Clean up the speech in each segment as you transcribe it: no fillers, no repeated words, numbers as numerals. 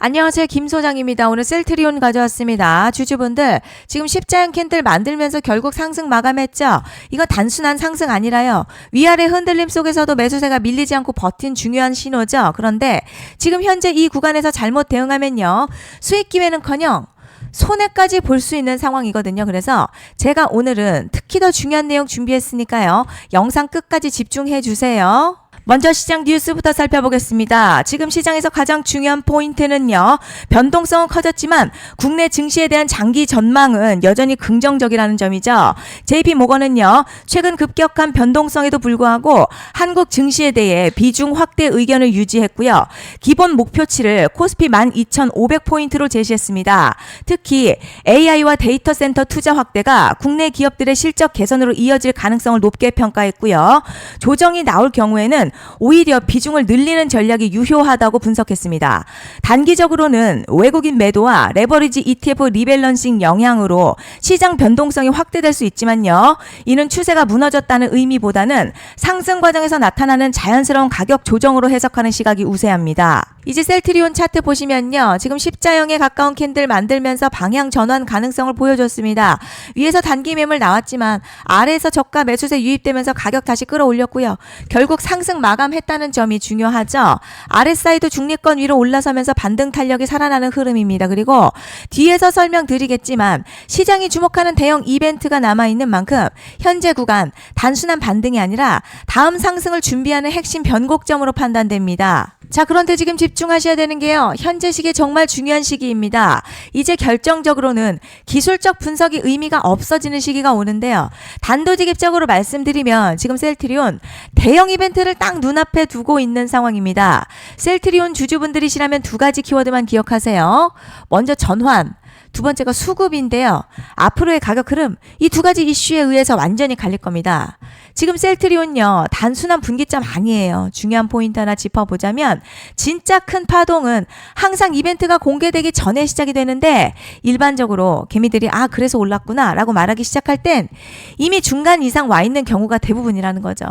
안녕하세요. 김 소장입니다. 오늘 셀트리온 가져왔습니다. 주주분들 지금 십자형 캔들 만들면서 결국 상승 마감했죠. 이거 단순한 상승 아니라요. 위아래 흔들림 속에서도 매수세가 밀리지 않고 버틴 중요한 신호죠. 그런데 지금 현재 이 구간에서 잘못 대응하면요. 수익 기회는커녕 손해까지 볼 수 있는 상황이거든요. 그래서 제가 오늘은 특히 더 중요한 내용 준비했으니까요. 영상 끝까지 집중해 주세요. 먼저 시장 뉴스부터 살펴보겠습니다. 지금 시장에서 가장 중요한 포인트는요. 변동성은 커졌지만 국내 증시에 대한 장기 전망은 여전히 긍정적이라는 점이죠. JP모건은요. 최근 급격한 변동성에도 불구하고 한국 증시에 대해 비중 확대 의견을 유지했고요. 기본 목표치를 코스피 12,500포인트로 제시했습니다. 특히 AI와 데이터 센터 투자 확대가 국내 기업들의 실적 개선으로 이어질 가능성을 높게 평가했고요. 조정이 나올 경우에는 오히려 비중을 늘리는 전략이 유효하다고 분석했습니다. 단기적으로는 외국인 매도와 레버리지 ETF 리밸런싱 영향으로 시장 변동성이 확대될 수 있지만요. 이는 추세가 무너졌다는 의미보다는 상승 과정에서 나타나는 자연스러운 가격 조정으로 해석하는 시각이 우세합니다. 이제 셀트리온 차트 보시면요. 지금 십자형에 가까운 캔들 만들면서 방향 전환 가능성을 보여줬습니다. 위에서 단기 매물 나왔지만 아래에서 저가 매수세 유입되면서 가격 다시 끌어올렸고요. 결국 상승 마감했다는 점이 중요하죠. 아랫사이드 중립권 위로 올라서면서 반등 탄력이 살아나는 흐름입니다. 그리고 뒤에서 설명드리겠지만 시장이 주목하는 대형 이벤트가 남아있는 만큼 현재 구간 단순한 반등이 아니라 다음 상승을 준비하는 핵심 변곡점으로 판단됩니다. 자, 그런데 지금 집중하셔야 되는 게요. 현재 시기 정말 중요한 시기입니다. 이제 결정적으로는 기술적 분석이 의미가 없어지는 시기가 오는데요. 단도직입적으로 말씀드리면 지금 셀트리온 대형 이벤트를 딱 눈앞에 두고 있는 상황입니다. 셀트리온 주주분들이시라면 두 가지 키워드만 기억하세요. 먼저 전환. 두 번째가 수급인데요. 앞으로의 가격 흐름, 이 두 가지 이슈에 의해서 완전히 갈릴 겁니다. 지금 셀트리온요. 단순한 분기점 아니에요. 중요한 포인트 하나 짚어보자면 진짜 큰 파동은 항상 이벤트가 공개되기 전에 시작이 되는데 일반적으로 개미들이 그래서 올랐구나 라고 말하기 시작할 땐 이미 중간 이상 와 있는 경우가 대부분이라는 거죠.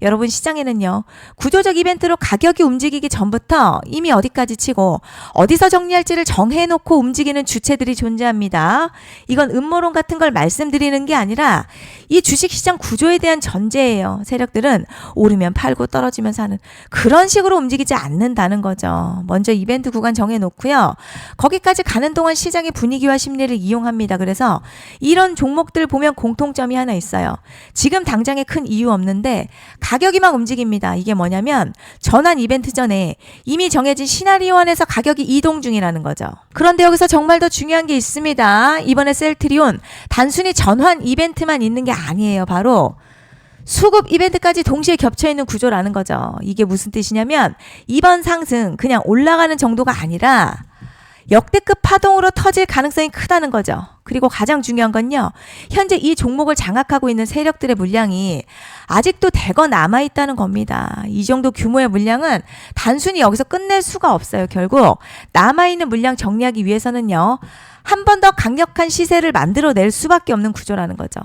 여러분 시장에는요. 구조적 이벤트로 가격이 움직이기 전부터 이미 어디까지 치고 어디서 정리할지를 정해놓고 움직이는 주체들이 존재합니다. 이건 음모론 같은 걸 말씀드리는 게 아니라 이 주식시장 구조에 대한 전제예요. 세력들은 오르면 팔고 떨어지면 사는 그런 식으로 움직이지 않는다는 거죠. 먼저 이벤트 구간 정해놓고요. 거기까지 가는 동안 시장의 분위기와 심리를 이용합니다. 그래서 이런 종목들 보면 공통점이 하나 있어요. 지금 당장에 큰 이유 없는데 가격이 막 움직입니다. 이게 뭐냐면 전환 이벤트 전에 이미 정해진 시나리오 안에서 가격이 이동 중이라는 거죠. 그런데 여기서 정말 더 중요한 게 있습니다. 이번에 셀트리온 단순히 전환 이벤트만 있는 게 아니에요. 바로 수급 이벤트까지 동시에 겹쳐있는 구조라는 거죠. 이게 무슨 뜻이냐면 이번 상승 그냥 올라가는 정도가 아니라 역대급 파동으로 터질 가능성이 크다는 거죠. 그리고 가장 중요한 건요. 현재 이 종목을 장악하고 있는 세력들의 물량이 아직도 대거 남아있다는 겁니다. 이 정도 규모의 물량은 단순히 여기서 끝낼 수가 없어요. 결국 남아있는 물량 정리하기 위해서는요. 한 번 더 강력한 시세를 만들어낼 수밖에 없는 구조라는 거죠.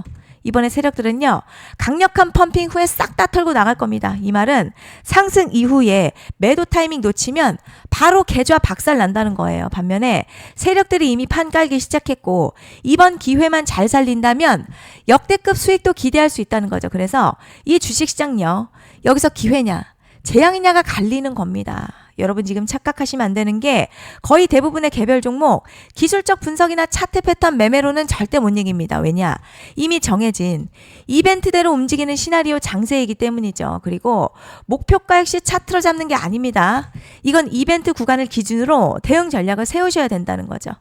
이번에 세력들은요. 강력한 펌핑 후에 싹 다 털고 나갈 겁니다. 이 말은 상승 이후에 매도 타이밍 놓치면 바로 계좌 박살 난다는 거예요. 반면에 세력들이 이미 판 깔기 시작했고 이번 기회만 잘 살린다면 역대급 수익도 기대할 수 있다는 거죠. 그래서 이 주식시장요. 여기서 기회냐 재앙이냐가 갈리는 겁니다. 여러분 지금 착각하시면 안 되는 게 거의 대부분의 개별 종목 기술적 분석이나 차트 패턴 매매로는 절대 못 이깁니다. 왜냐? 이미 정해진 이벤트대로 움직이는 시나리오 장세이기 때문이죠. 그리고 목표가 역시 차트로 잡는 게 아닙니다. 이건 이벤트 구간을 기준으로 대응 전략을 세우셔야 된다는 거죠.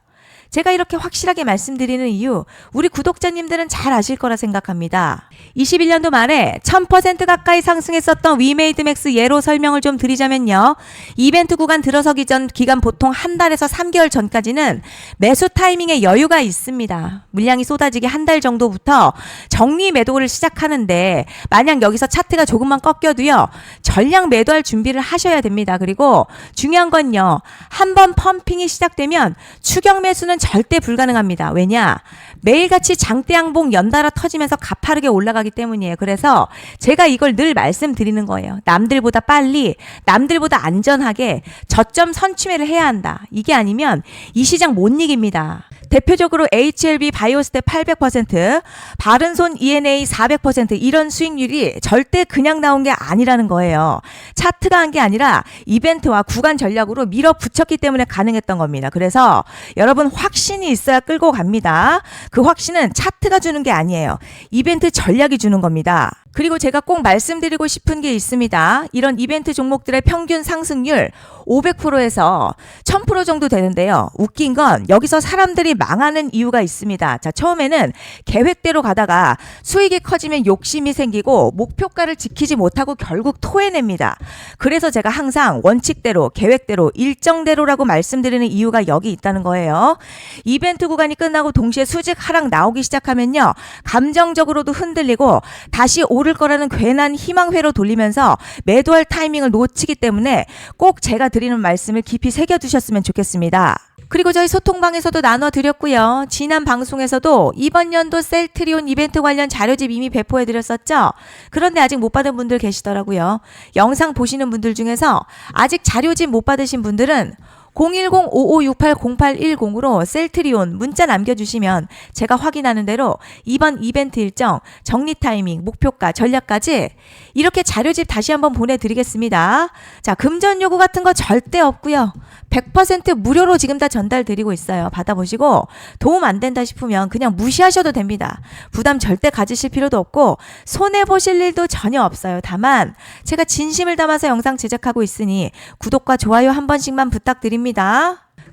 제가 이렇게 확실하게 말씀드리는 이유 우리 구독자님들은 잘 아실 거라 생각합니다. 21년도 말에 1000% 가까이 상승했었던 위메이드맥스 예로 설명을 좀 드리자면요. 이벤트 구간 들어서기 전 기간 보통 한 달에서 3개월 전까지는 매수 타이밍에 여유가 있습니다. 물량이 쏟아지기 한 달 정도부터 정리 매도를 시작하는데 만약 여기서 차트가 조금만 꺾여도요. 전량 매도할 준비를 하셔야 됩니다. 그리고 중요한 건요. 한번 펌핑이 시작되면 추격 매수는 절대 불가능합니다. 왜냐? 매일같이 장대양봉 연달아 터지면서 가파르게 올라가기 때문이에요. 그래서 제가 이걸 늘 말씀드리는 거예요. 남들보다 빨리, 남들보다 안전하게 저점 선취매를 해야 한다. 이게 아니면 이 시장 못 이깁니다. 대표적으로 HLB 바이오스텝 800%, 바른손 ENA 400% 이런 수익률이 절대 그냥 나온 게 아니라는 거예요. 차트가 한 게 아니라 이벤트와 구간 전략으로 밀어붙였기 때문에 가능했던 겁니다. 그래서 여러분 확신이 있어야 끌고 갑니다. 그 확신은 차트가 주는 게 아니에요. 이벤트 전략이 주는 겁니다. 그리고 제가 꼭 말씀드리고 싶은 게 있습니다. 이런 이벤트 종목들의 평균 상승률 500%에서 1000% 정도 되는데요. 웃긴 건 여기서 사람들이 망하는 이유가 있습니다. 자, 처음에는 계획대로 가다가 수익이 커지면 욕심이 생기고 목표가를 지키지 못하고 결국 토해냅니다. 그래서 제가 항상 원칙대로, 계획대로, 일정대로라고 말씀드리는 이유가 여기 있다는 거예요. 이벤트 구간이 끝나고 동시에 수직 하락 나오기 시작하면요. 감정적으로도 흔들리고 다시 오를 거라는 괜한 희망회로 돌리면서 매도할 타이밍을 놓치기 때문에 꼭 제가 드리는 말씀을 깊이 새겨두셨으면 좋겠습니다. 그리고 저희 소통방에서도 나눠드렸고요. 지난 방송에서도 이번 연도 셀트리온 이벤트 관련 자료집 이미 배포해드렸었죠. 그런데 아직 못 받은 분들 계시더라고요. 영상 보시는 분들 중에서 아직 자료집 못 받으신 분들은 010-5568-0810으로 셀트리온 문자 남겨주시면 제가 확인하는 대로 이번 이벤트 일정, 정리 타이밍, 목표가, 전략까지 이렇게 자료집 다시 한번 보내드리겠습니다. 자, 금전 요구 같은 거 절대 없고요. 100% 무료로 지금 다 전달드리고 있어요. 받아보시고 도움 안 된다 싶으면 그냥 무시하셔도 됩니다. 부담 절대 가지실 필요도 없고 손해보실 일도 전혀 없어요. 다만 제가 진심을 담아서 영상 제작하고 있으니 구독과 좋아요 한 번씩만 부탁드립니다.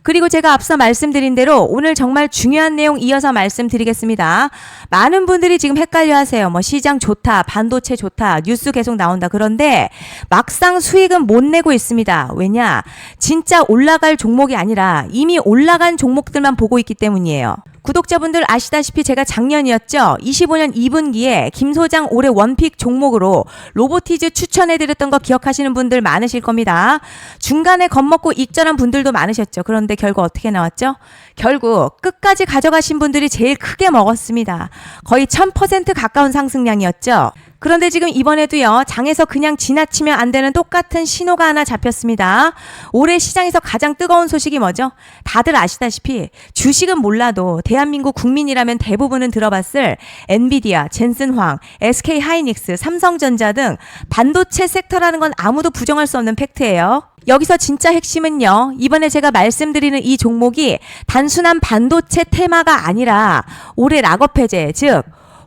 그리고 제가 앞서 말씀드린 대로 오늘 정말 중요한 내용 이어서 말씀드리겠습니다. 많은 분들이 지금 헷갈려 하세요. 시장 좋다, 반도체 좋다, 뉴스 계속 나온다. 그런데 막상 수익은 못 내고 있습니다. 왜냐? 진짜 올라갈 종목이 아니라 이미 올라간 종목들만 보고 있기 때문이에요. 구독자분들 아시다시피 제가 작년이었죠. 25년 2분기에 김 소장 올해 원픽 종목으로 로보티즈 추천해드렸던 거 기억하시는 분들 많으실 겁니다. 중간에 겁먹고 익절한 분들도 많으셨죠. 그런데 결국 어떻게 나왔죠? 결국 끝까지 가져가신 분들이 제일 크게 먹었습니다. 거의 1000% 가까운 상승량이었죠. 그런데 지금 이번에도요, 장에서 그냥 지나치면 안 되는 똑같은 신호가 하나 잡혔습니다. 올해 시장에서 가장 뜨거운 소식이 뭐죠? 다들 아시다시피 주식은 몰라도 대한민국 국민이라면 대부분은 들어봤을 엔비디아, 젠슨황, SK 하이닉스, 삼성전자 등 반도체 섹터라는 건 아무도 부정할 수 없는 팩트예요. 여기서 진짜 핵심은요, 이번에 제가 말씀드리는 이 종목이 단순한 반도체 테마가 아니라 올해 락업 해제, 즉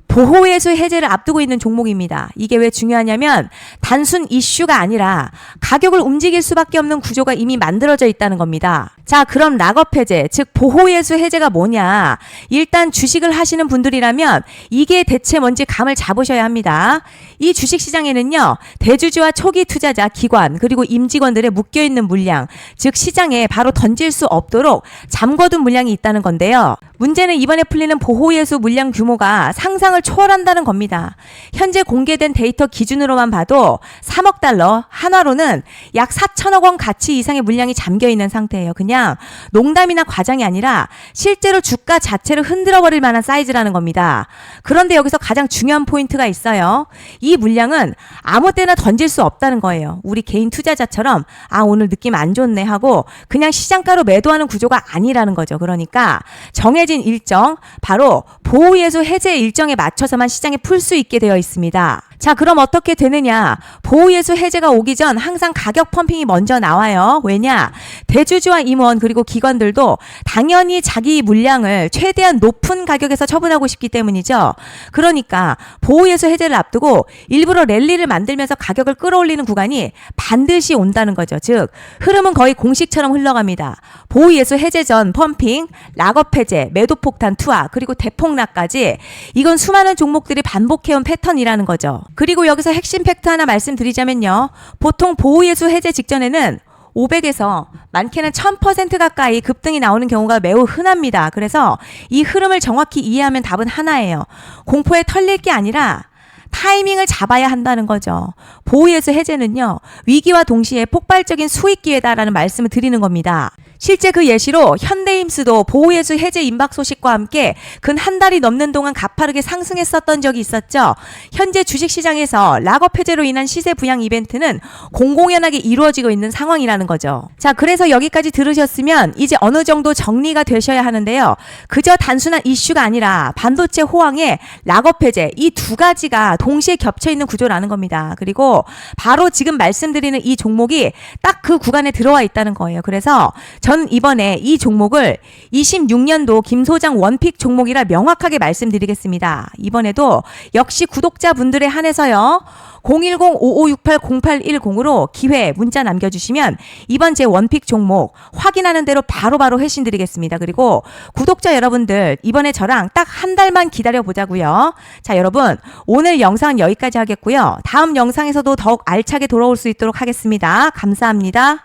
보호예수 해제를 앞두고 있는 종목입니다. 이게 왜 중요하냐면 단순 이슈가 아니라 가격을 움직일 수밖에 없는 구조가 이미 만들어져 있다는 겁니다. 자, 그럼 락업 해제, 즉 보호예수 해제가 뭐냐? 일단 주식을 하시는 분들이라면 이게 대체 뭔지 감을 잡으셔야 합니다. 이 주식시장에는요, 대주주와 초기 투자자, 기관, 그리고 임직원들의 묶여있는 물량, 즉 시장에 바로 던질 수 없도록 잠궈둔 물량이 있다는 건데요. 문제는 이번에 풀리는 보호예수 물량 규모가 상상을 초월한다는 겁니다. 현재 공개된 데이터 기준으로만 봐도 3억 달러, 한화로는 약 4천억 원 가치 이상의 물량이 잠겨있는 상태예요. 그냥 농담이나 과장이 아니라 실제로 주가 자체를 흔들어버릴 만한 사이즈라는 겁니다. 그런데 여기서 가장 중요한 포인트가 있어요. 이 물량은 아무 때나 던질 수 없다는 거예요. 우리 개인 투자자처럼 오늘 느낌 안 좋네 하고 그냥 시장가로 매도하는 구조가 아니라는 거죠. 그러니까 정해진 일정, 바로 보호예수 해제 일정에 맞춰서만 시장에 풀 수 있게 되어 있습니다. 자, 그럼 어떻게 되느냐? 보호예수 해제가 오기 전 항상 가격 펌핑이 먼저 나와요. 왜냐? 대주주와 임원 그리고 기관들도 당연히 자기 물량을 최대한 높은 가격에서 처분하고 싶기 때문이죠. 그러니까 보호예수 해제를 앞두고 일부러 랠리를 만들면서 가격을 끌어올리는 구간이 반드시 온다는 거죠. 즉 흐름은 거의 공식처럼 흘러갑니다. 보호예수 해제 전 펌핑, 락업 해제, 매도 폭탄 투하, 그리고 대폭락까지 이건 수많은 종목들이 반복해온 패턴이라는 거죠. 그리고 여기서 핵심 팩트 하나 말씀드리자면요. 보통 보호예수 해제 직전에는 500에서 많게는 1000% 가까이 급등이 나오는 경우가 매우 흔합니다. 그래서 이 흐름을 정확히 이해하면 답은 하나예요. 공포에 털릴 게 아니라 타이밍을 잡아야 한다는 거죠. 보호예수 해제는요, 위기와 동시에 폭발적인 수익 기회다라는 말씀을 드리는 겁니다. 실제 그 예시로 현대임스도 보호예수 해제 임박 소식과 함께 근 한 달이 넘는 동안 가파르게 상승했었던 적이 있었죠. 현재 주식시장에서 락업 해제로 인한 시세 부양 이벤트는 공공연하게 이루어지고 있는 상황이라는 거죠. 자, 그래서 여기까지 들으셨으면 이제 어느 정도 정리가 되셔야 하는데요. 그저 단순한 이슈가 아니라 반도체 호황에 락업 해제 이 두 가지가 동시에 겹쳐 있는 구조라는 겁니다. 그리고 바로 지금 말씀드리는 이 종목이 딱 그 구간에 들어와 있다는 거예요. 그래서 전 이번에 이 종목을 26년도 김 소장 원픽 종목이라 명확하게 말씀드리겠습니다. 이번에도 역시 구독자분들에 한해서요. 010-5568-0810으로 기회 문자 남겨주시면 이번 제 원픽 종목 확인하는 대로 바로바로 회신 드리겠습니다. 그리고 구독자 여러분들 이번에 저랑 딱 한 달만 기다려보자고요. 자, 여러분 오늘 영상은 여기까지 하겠고요. 다음 영상에서도 더욱 알차게 돌아올 수 있도록 하겠습니다. 감사합니다.